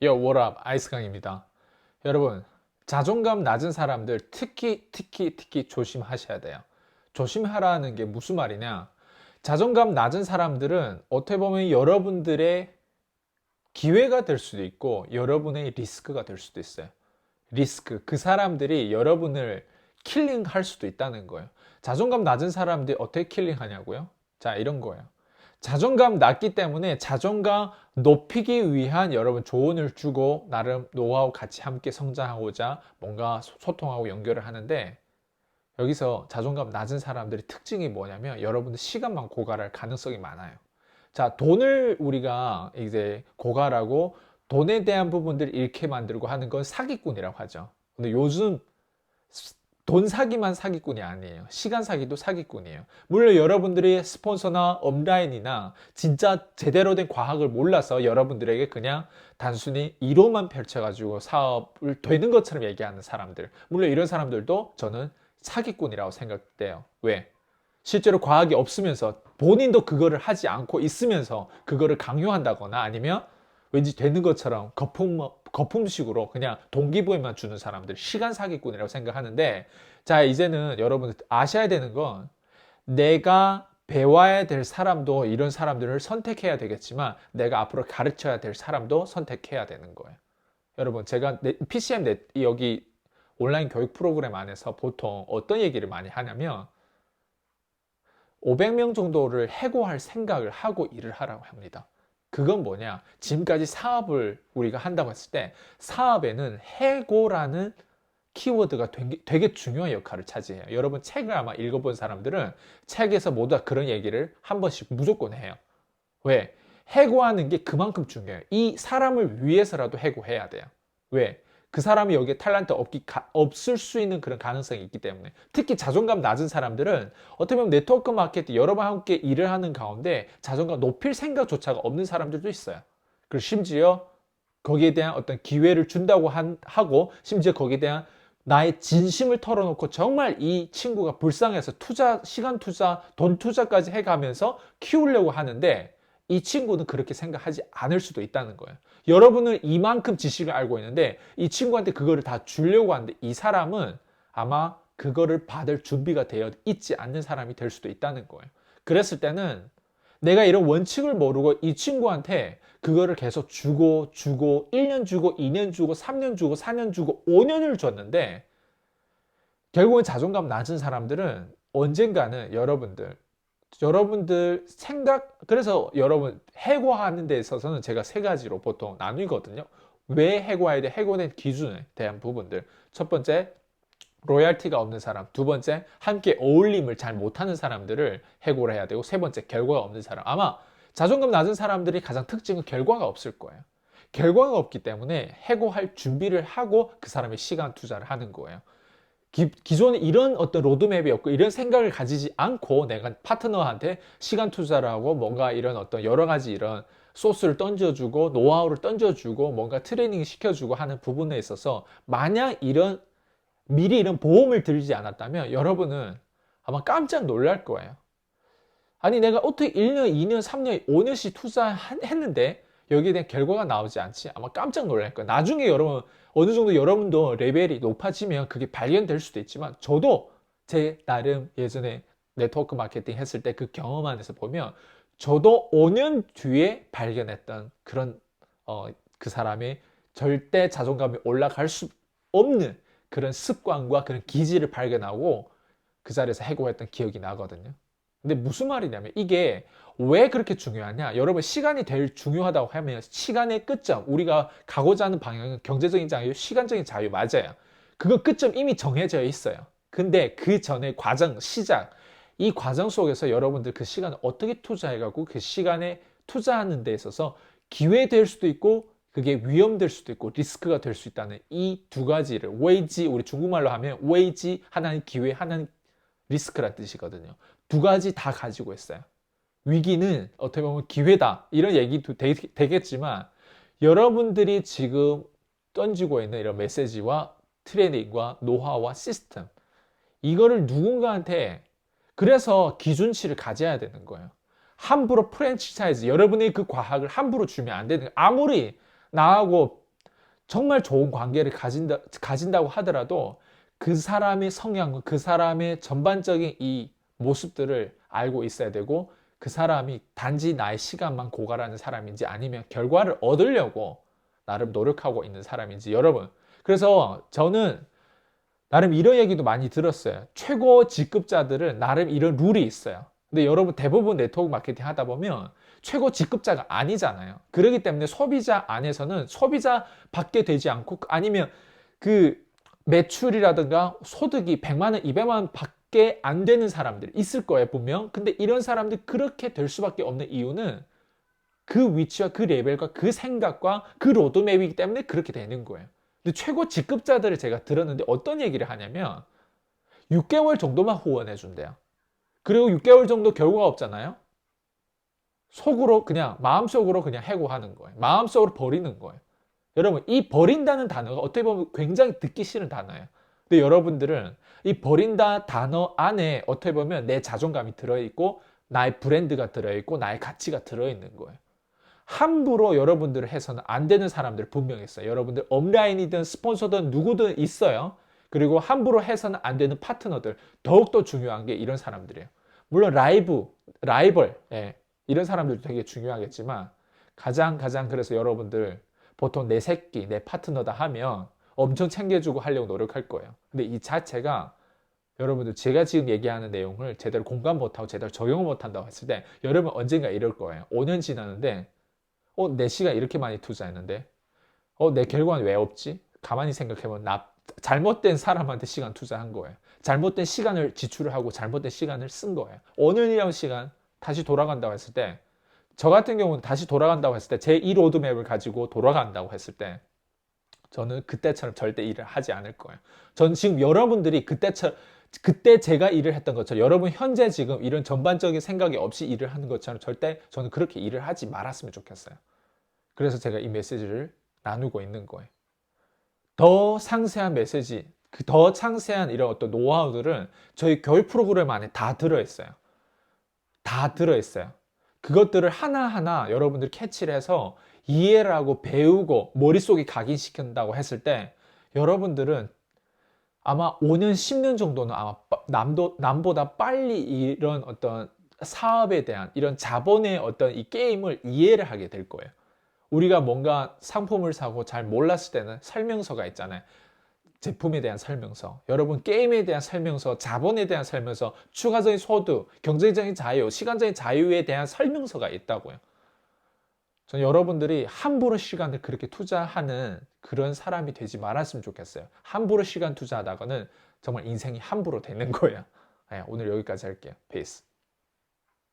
Yo, what up? 아이스강입니다. 여러분, 자존감 낮은 사람들 특히 조심하셔야 돼요. 조심하라는 게 무슨 말이냐? 자존감 낮은 사람들은 어떻게 보면 여러분들의 기회가 될 수도 있고 여러분의 리스크가 될 수도 있어요. 리스크. 그 사람들이 여러분을 킬링할 수도 있다는 거예요. 자존감 낮은 사람들이 어떻게 킬링하냐고요? 자, 이런 거예요. 자존감 낮기 때문에 자존감 높이기 위한 여러분 조언을 주고 나름 노하우 같이 함께 성장하고자 뭔가 소통하고 연결을 하는데, 여기서 자존감 낮은 사람들의 특징이 뭐냐면 여러분들 시간만 고갈할 가능성이 많아요. 자, 돈을 우리가 이제 고갈하고 돈에 대한 부분들을 잃게 만들고 하는 건 사기꾼이라고 하죠. 근데 요즘 돈 사기만 사기꾼이 아니에요. 시간 사기도 사기꾼이에요. 물론 여러분들이 스폰서나 업라인이나 진짜 제대로 된 과학을 몰라서 여러분들에게 그냥 단순히 이론만 펼쳐가지고 사업을 되는 것처럼 얘기하는 사람들. 물론 이런 사람들도 저는 사기꾼이라고 생각돼요. 왜? 실제로 과학이 없으면서 본인도 그거를 하지 않고 있으면서 그거를 강요한다거나 아니면 왠지 되는 것처럼 거품식으로 그냥 동기부여만 주는 사람들, 시간 사기꾼이라고 생각하는데, 자, 이제는 여러분 아셔야 되는 건 내가 배워야 될 사람도 이런 사람들을 선택해야 되겠지만 내가 앞으로 가르쳐야 될 사람도 선택해야 되는 거예요. 여러분, 제가 PCM 여기 온라인 교육 프로그램 안에서 보통 어떤 얘기를 많이 하냐면 500명 정도를 해고할 생각을 하고 일을 하라고 합니다. 그건 뭐냐? 지금까지 사업을 우리가 한다고 했을 때 사업에는 해고라는 키워드가 되게 중요한 역할을 차지해요. 여러분 책을 아마 읽어본 사람들은 책에서 모두 다 그런 얘기를 한 번씩 무조건 해요. 왜? 해고하는 게 그만큼 중요해요. 이 사람을 위해서라도 해고해야 돼요. 왜? 그 사람이 여기에 탤런트 없을 수 있는 그런 가능성이 있기 때문에. 특히 자존감 낮은 사람들은 어떻게 보면 네트워크 마케팅 여러 번 함께 일을 하는 가운데 자존감 높일 생각조차가 없는 사람들도 있어요. 그리고 심지어 거기에 대한 어떤 기회를 준다고 하고 심지어 거기에 대한 나의 진심을 털어놓고 정말 이 친구가 불쌍해서 시간 투자, 돈 투자까지 해가면서 키우려고 하는데 이 친구는 그렇게 생각하지 않을 수도 있다는 거예요. 여러분은 이만큼 지식을 알고 있는데 이 친구한테 그거를 다 주려고 하는데 이 사람은 아마 그거를 받을 준비가 되어 있지 않는 사람이 될 수도 있다는 거예요. 그랬을 때는 내가 이런 원칙을 모르고 이 친구한테 그거를 계속 주고 1년 주고 2년 주고 3년 주고 4년 주고 5년을 줬는데 결국은 자존감 낮은 사람들은 언젠가는 여러분들 생각, 그래서 여러분 해고하는 데 있어서는 제가 세 가지로 보통 나누거든요. 왜 해고해야 돼? 해고된 기준에 대한 부분들. 첫 번째, 로얄티가 없는 사람. 두 번째, 함께 어울림을 잘 못하는 사람들을 해고를 해야 되고, 세 번째, 결과가 없는 사람. 아마 자존감 낮은 사람들이 가장 특징은 결과가 없을 거예요. 결과가 없기 때문에 해고할 준비를 하고 그 사람의 시간 투자를 하는 거예요. 기존에 이런 어떤 로드맵이 없고 이런 생각을 가지지 않고 내가 파트너한테 시간 투자를 하고 뭔가 이런 어떤 여러 가지 이런 소스를 던져주고 노하우를 던져주고 뭔가 트레이닝 시켜주고 하는 부분에 있어서 만약 미리 이런 보험을 들지 않았다면 여러분은 아마 깜짝 놀랄 거예요. 아니 내가 어떻게 1년, 2년, 3년, 5년씩 투자했는데 여기에 대한 결과가 나오지 않지? 아마 깜짝 놀랄 거예요. 나중에 여러분 어느 정도 여러분도 레벨이 높아지면 그게 발견될 수도 있지만 저도 제 나름 예전에 네트워크 마케팅 했을 때 그 경험 안에서 보면 저도 5년 뒤에 발견했던 그런 그 사람의 절대 자존감이 올라갈 수 없는 그런 습관과 그런 기질을 발견하고 그 자리에서 해고했던 기억이 나거든요. 근데 무슨 말이냐면 이게 왜 그렇게 중요하냐? 여러분 시간이 제일 중요하다고 하면 시간의 끝점, 우리가 가고자 하는 방향은 경제적인 자유, 시간적인 자유 맞아요. 그거 끝점 이미 정해져 있어요. 근데 그 전에 과정, 시작, 이 과정 속에서 여러분들 그 시간을 어떻게 투자해가고 그 시간에 투자하는 데 있어서 기회 될 수도 있고 그게 위험될 수도 있고 리스크가 될 수 있다는 이 두 가지를 웨이지, 우리 중국말로 하면 웨이지, 하나는 기회, 하나는 리스크라는 뜻이거든요. 두 가지 다 가지고 있어요. 위기는 어떻게 보면 기회다 이런 얘기도 되겠지만 여러분들이 지금 던지고 있는 이런 메시지와 트레이닝과 노하우와 시스템 이거를 누군가한테, 그래서 기준치를 가져야 되는 거예요. 함부로 프랜차이즈, 여러분의 그 과학을 함부로 주면 안 되는 거예요. 아무리 나하고 정말 좋은 관계를 가진다고 하더라도 그 사람의 성향, 그 사람의 전반적인 이 모습들을 알고 있어야 되고 그 사람이 단지 나의 시간만 고갈하는 사람인지 아니면 결과를 얻으려고 나름 노력하고 있는 사람인지 여러분. 그래서 저는 나름 이런 얘기도 많이 들었어요. 최고 직급자들은 나름 이런 룰이 있어요. 근데 여러분 대부분 네트워크 마케팅 하다 보면 최고 직급자가 아니잖아요. 그렇기 때문에 소비자 안에서는 소비자 받게 되지 않고 아니면 그 매출이라든가 소득이 100만 원, 200만 원 밖에 안 되는 사람들 있을 거예요, 분명. 근데 이런 사람들 그렇게 될 수밖에 없는 이유는 그 위치와 그 레벨과 그 생각과 그 로드맵이기 때문에 그렇게 되는 거예요. 근데 최고 직급자들을 제가 들었는데 어떤 얘기를 하냐면 6개월 정도만 후원해 준대요. 그리고 6개월 정도 결과가 없잖아요. 속으로 그냥 마음속으로 그냥 해고하는 거예요. 마음속으로 버리는 거예요. 여러분 이 버린다는 단어가 어떻게 보면 굉장히 듣기 싫은 단어예요. 근데 여러분들은 이 버린다 단어 안에 어떻게 보면 내 자존감이 들어있고 나의 브랜드가 들어있고 나의 가치가 들어있는 거예요. 함부로 여러분들을 해서는 안 되는 사람들 분명히 있어요. 여러분들 업라인이든 스폰서든 누구든 있어요. 그리고 함부로 해서는 안 되는 파트너들 더욱더 중요한 게 이런 사람들이에요. 물론 라이벌 이런 사람들도 되게 중요하겠지만 가장 그래서 여러분들 보통 내 새끼, 내 파트너다 하면 엄청 챙겨주고 하려고 노력할 거예요. 근데 이 자체가 여러분들 제가 지금 얘기하는 내용을 제대로 공감 못하고 제대로 적용을 못한다고 했을 때 여러분 언젠가 이럴 거예요. 5년 지났는데 내 시간 이렇게 많이 투자했는데 내 결과는 왜 없지? 가만히 생각해보면 나 잘못된 사람한테 시간 투자한 거예요. 잘못된 시간을 지출을 하고 잘못된 시간을 쓴 거예요. 5년이라는 시간 다시 돌아간다고 했을 때 저 같은 경우는 다시 돌아간다고 했을 때 제 이 로드맵을 가지고 돌아간다고 했을 때 저는 그때처럼 절대 일을 하지 않을 거예요. 전 지금 여러분들이 그때 제가 일을 했던 것처럼 여러분 현재 지금 이런 전반적인 생각이 없이 일을 하는 것처럼 절대 저는 그렇게 일을 하지 말았으면 좋겠어요. 그래서 제가 이 메시지를 나누고 있는 거예요. 더 상세한 메시지, 더 상세한 이런 어떤 노하우들은 저희 교육 프로그램 안에 다 들어있어요. 다 들어있어요. 그것들을 하나하나 여러분들 캐치를 해서 이해를 하고 배우고 머릿속에 각인시킨다고 했을 때 여러분들은 아마 5년, 10년 정도는 아마 남보다 빨리 이런 어떤 사업에 대한 이런 자본의 어떤 이 게임을 이해를 하게 될 거예요. 우리가 뭔가 상품을 사고 잘 몰랐을 때는 설명서가 있잖아요. 제품에 대한 설명서, 여러분 게임에 대한 설명서, 자본에 대한 설명서, 추가적인 소득, 경제적인 자유, 시간적인 자유에 대한 설명서가 있다고요. 저는 여러분들이 함부로 시간을 그렇게 투자하는 그런 사람이 되지 말았으면 좋겠어요. 함부로 시간 투자하다가는 정말 인생이 함부로 되는 거예요. 네, 오늘 여기까지 할게요. 페이스.